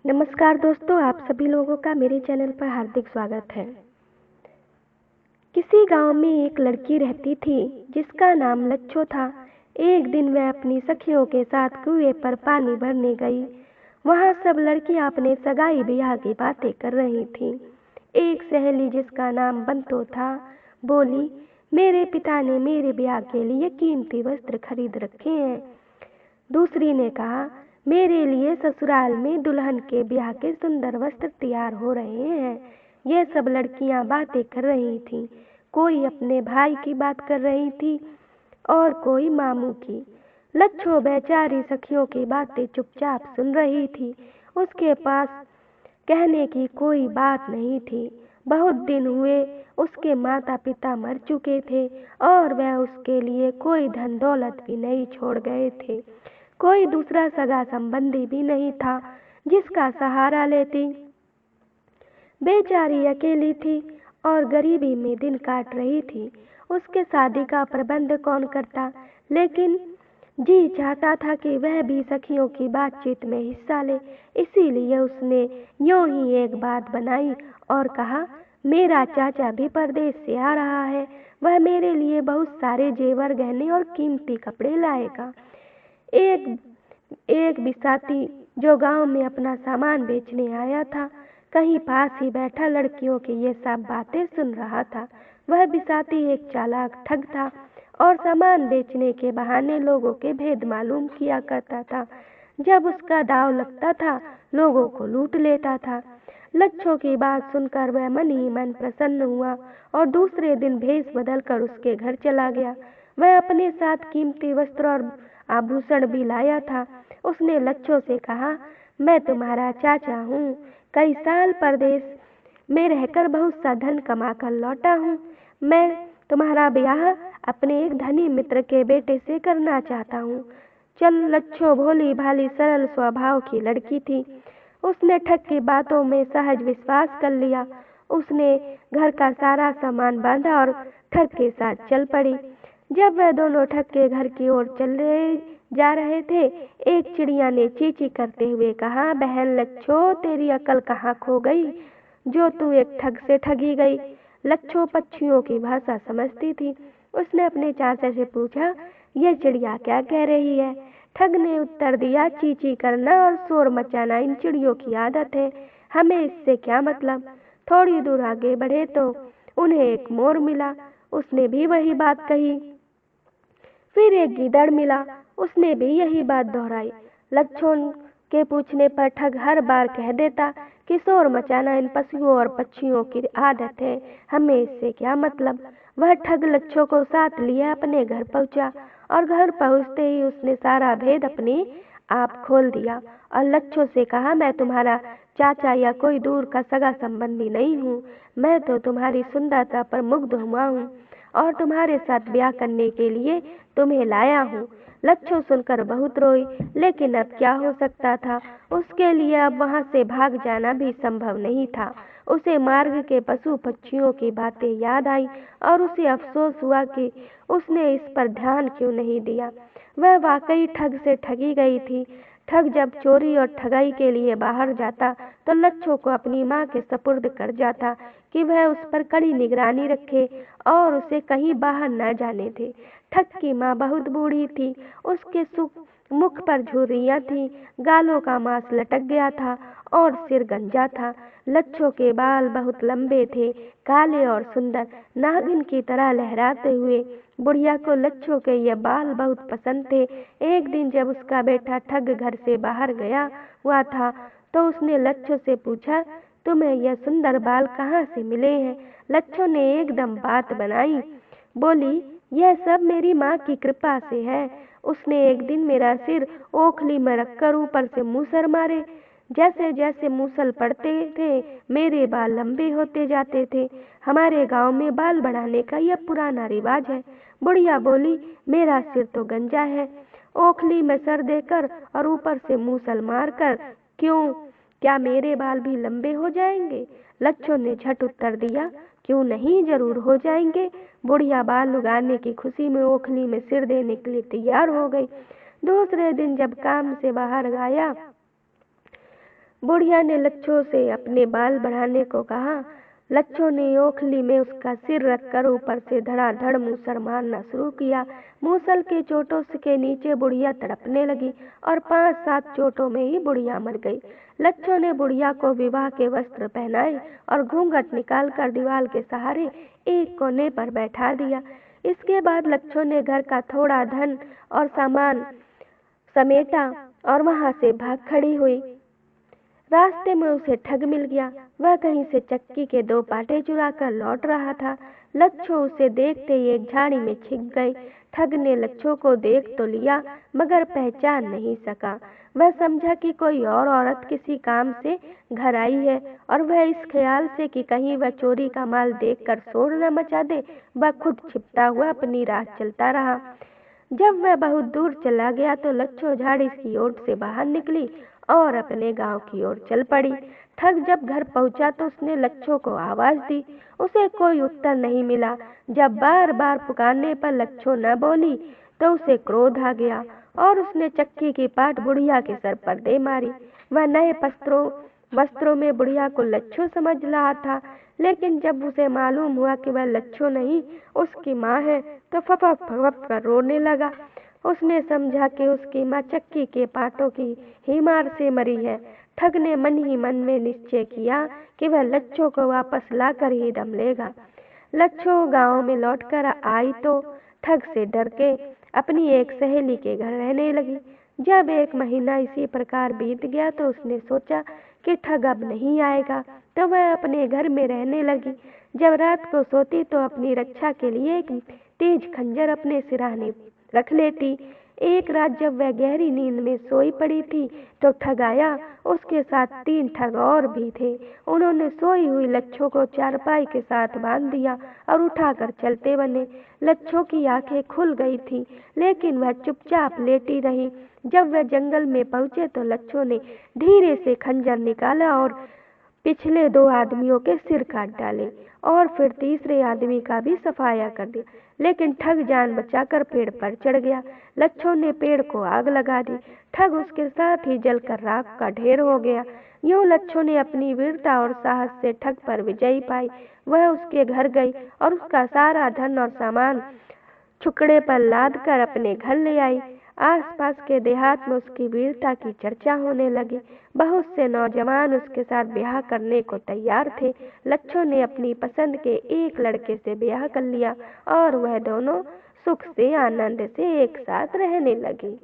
नमस्कार दोस्तों, आप सभी लोगों का मेरे चैनल पर हार्दिक स्वागत है। किसी गांव में एक लड़की रहती थी जिसका नाम लच्छो था। एक दिन वह अपनी सखियों के साथ कुएं पर पानी भरने गई। वहां सब लड़कियां अपने सगाई ब्याह की बातें कर रही थीं। एक सहेली जिसका नाम बंतो था बोली, मेरे पिता ने मेरे ब्याह के लिए कीमती वस्त्र खरीद रखे हैं। दूसरी ने कहा, मेरे लिए ससुराल में दुल्हन के ब्याह के सुंदर वस्त्र तैयार हो रहे हैं। यह सब लड़कियां बातें कर रही थीं। कोई अपने भाई की बात कर रही थी और कोई मामू की। लच्छो बेचारी सखियों की बातें चुपचाप सुन रही थी। उसके पास कहने की कोई बात नहीं थी। बहुत दिन हुए उसके माता पिता मर चुके थे और वह उसके लिए कोई धन दौलत भी नहीं छोड़ गए थे। कोई दूसरा सगा संबंधी भी नहीं था जिसका सहारा लेती। बेचारी अकेली थी और गरीबी में दिन काट रही थी। उसके शादी का प्रबंध कौन करता, लेकिन जी चाहता था कि वह भी सखियों की बातचीत में हिस्सा ले। इसीलिए उसने यूं ही एक बात बनाई और कहा, मेरा चाचा भी परदेश से आ रहा है। वह मेरे लिए बहुत सारे जेवर गहने और कीमती कपड़े लाएगा। एक बिसाती जो गांव में अपना सामान बेचने आया था, कहीं पास ही बैठा लड़कियों की ये सब बातें सुन रहा था। वह बिसाती एक चालाक ठग था और सामान बेचने के बहाने लोगों के भेद मालूम किया करता था। जब उसका दाव लगता था, लोगों को लूट लेता था। लच्छो की बात सुनकर वह मन ही मन प्रसन्न हुआ और दूसरे दिन भेष बदलकर उसके घर चला गया। वह अपने साथ कीमती वस्त्र और आभूषण भी लाया था। उसने लच्छो से कहा, मैं तुम्हारा चाचा हूँ। कई साल परदेश में रहकर बहुत सा धन कमाकर लौटा हूँ। मैं तुम्हारा ब्याह अपने एक धनी मित्र के बेटे से करना चाहता हूँ। चल। लच्छो भोली भाली सरल स्वभाव की लड़की थी। उसने ठग की बातों में सहज विश्वास कर लिया। उसने घर का सारा सामान बांधा और ठग के साथ चल पड़ी। जब वह दोनों ठग के घर की ओर चले जा रहे थे, एक चिड़िया ने चींची करते हुए कहा, बहन लच्छो, तेरी अकल कहाँ खो गई जो तू एक ठग से ठगी गई। लच्छो पक्षियों की भाषा समझती थी। उसने अपने चाचा से पूछा, यह चिड़िया क्या कह रही है। ठग ने उत्तर दिया, चींची करना और शोर मचाना इन चिड़ियों की आदत है, हमें इससे क्या मतलब। थोड़ी दूर आगे बढ़े तो उन्हें एक मोर मिला। उसने भी वही बात कही। फिर एक गीदड़ मिला। उसने भी यही बात दोहराई। लच्छो के पूछने पर ठग हर बार कह देता कि शोर मचाना इन पशुओं और पक्षियों की आदत है, हमें इससे क्या मतलब। वह ठग लच्छो को साथ लिए अपने घर पहुंचा और घर पहुंचते ही उसने सारा भेद अपने आप खोल दिया और लच्छो से कहा, मैं तुम्हारा चाचा या कोई दूर का सगा संबंधी नहीं हूँ। मैं तो तुम्हारी सुंदरता पर मुग्ध हुआ हूँ और तुम्हारे साथ ब्याह करने के लिए तुम्हें लाया हूँ। लच्छो सुनकर बहुत रोई, लेकिन अब क्या हो सकता था। उसके लिए अब वहां से भाग जाना भी संभव नहीं था। उसे मार्ग के पशु पक्षियों की बातें याद आई और उसे अफसोस हुआ कि उसने इस पर ध्यान क्यों नहीं दिया। वह वाकई ठग से ठगी गई थी। ठग जब चोरी और ठगाई के लिए बाहर जाता तो लच्छो को अपनी माँ के सपुर्द कर जाता कि वह उस पर कड़ी निगरानी रखे और उसे कहीं बाहर न जाने दे। ठग की माँ बहुत बूढ़ी थी। उसके मुख पर झुर्रियाँ थीं, गालों का मांस लटक गया था और सिर गंजा था। लच्छो के बाल बहुत लंबे थे, काले और सुंदर, नागिन की तरह लहराते हुए। बुढ़िया को लच्छो के ये बाल बहुत पसंद थे। एक दिन जब उसका बेटा ठग घर से बाहर गया हुआ था तो उसने लच्छो से पूछा, तुम्हें यह सुंदर बाल कहाँ से मिले हैं। लच्छो ने एकदम बात बनाई, बोली, यह सब मेरी माँ की कृपा से है। उसने एक दिन मेरा सिर ओखली में रखकर ऊपर से मूसर मारे। जैसे जैसे मूसल पड़ते थे मेरे बाल लंबे होते जाते थे। हमारे गांव में बाल बढ़ाने का यह पुराना रिवाज है। बुढ़िया बोली, मेरा सिर तो गंजा है। ओखली में सर देकर और ऊपर से मूसल मारकर क्यों, क्या मेरे बाल भी लंबे हो जाएंगे। लच्छो ने झट उत्तर दिया, क्यों नहीं, जरूर हो जाएंगे। बुढ़िया बाल उगाने की खुशी में ओखली में सिर देने के लिए तैयार हो गई। दूसरे दिन जब काम से बाहर आया बुढ़िया ने लच्छो से अपने बाल बढ़ाने को कहा। लच्छो ने ओखली में उसका सिर रखकर ऊपर से धड़ाधड़ मूसल मारना शुरू किया। मूसल के चोटों के नीचे बुढ़िया तड़पने लगी और 5-7 चोटों में ही बुढ़िया मर गई। लच्छो ने बुढ़िया को विवाह के वस्त्र पहनाए और घूंघट निकालकर दीवार के सहारे एक कोने पर बैठा दिया। इसके बाद लच्छो ने घर का थोड़ा धन और सामान समेटा और वहां से भाग खड़ी हुई। रास्ते में उसे ठग मिल गया। वह कहीं से चक्की के 2 पाटे चुरा कर लौट रहा था। लच्छो उसे देखते ही एक झाड़ी में छिप गई। ठग ने लच्छो को देख तो लिया मगर पहचान नहीं सका। वह समझा कि कोई और औरत किसी काम से घर आई है और वह इस ख्याल से कि कहीं वह चोरी का माल देखकर शोर न मचा दे, वह खुद छिपता हुआ अपनी राह चलता रहा। जब वह बहुत दूर चला गया तो लच्छो झाड़ी की ओट से बाहर निकली और अपने गांव की ओर चल पड़ी। ठग जब घर पहुंचा तो उसने लच्छो को आवाज दी। उसे कोई उत्तर नहीं मिला। जब बार बार पुकारने पर लच्छो न बोली तो उसे क्रोध आ गया और उसने चक्की की पाट बुढ़िया के सर पर दे मारी। वह नए वस्त्रों में बुढ़िया को लच्छो समझ रहा था, लेकिन जब उसे मालूम हुआ कि वह लच्छो नहीं उसकी माँ है तो फपक फपक कर रोने लगा। उसने समझा कि उसकी माँ चक्की के पाटों की ही मार से मरी है। ठग ने मन ही मन में निश्चय किया कि वह लच्छो को वापस लाकर ही दम लेगा। लच्छो गांव में लौटकर आई तो ठग से डर के अपनी एक सहेली के घर रहने लगी। जब 1 महीना इसी प्रकार बीत गया तो उसने सोचा कि ठग अब नहीं आएगा, तो वह अपने घर में रहने लगी। जब रात को सोती तो अपनी रक्षा के लिए एक तेज खंजर अपने सिरहाने रख लेती। एक रात जब वह गहरी नींद में सोई पड़ी थी तो ठग आया। उसके साथ 3 ठग और भी थे। उन्होंने सोई हुई लच्छो को चारपाई के साथ बांध दिया और उठाकर चलते बने। लच्छो की आंखें खुल गई थी, लेकिन वह चुपचाप लेटी रही। जब वह जंगल में पहुंचे तो लच्छो ने धीरे से खंजर निकाला और पिछले 2 आदमियों के सिर काट डाले और फिर तीसरे आदमी का भी सफाया कर दिया, लेकिन ठग जान बचाकर पेड़ पर चढ़ गया। लच्छो ने पेड़ को आग लगा दी। ठग उसके साथ ही जलकर राख का ढेर हो गया। यूं लच्छो ने अपनी वीरता और साहस से ठग पर विजय पाई। वह उसके घर गई और उसका सारा धन और सामान छुकड़े पर लाद कर अपने घर ले आई। आसपास के देहात में उसकी वीरता की चर्चा होने लगी। बहुत से नौजवान उसके साथ ब्याह करने को तैयार थे। लच्छो ने अपनी पसंद के एक लड़के से ब्याह कर लिया और वह दोनों सुख से आनंद से एक साथ रहने लगे।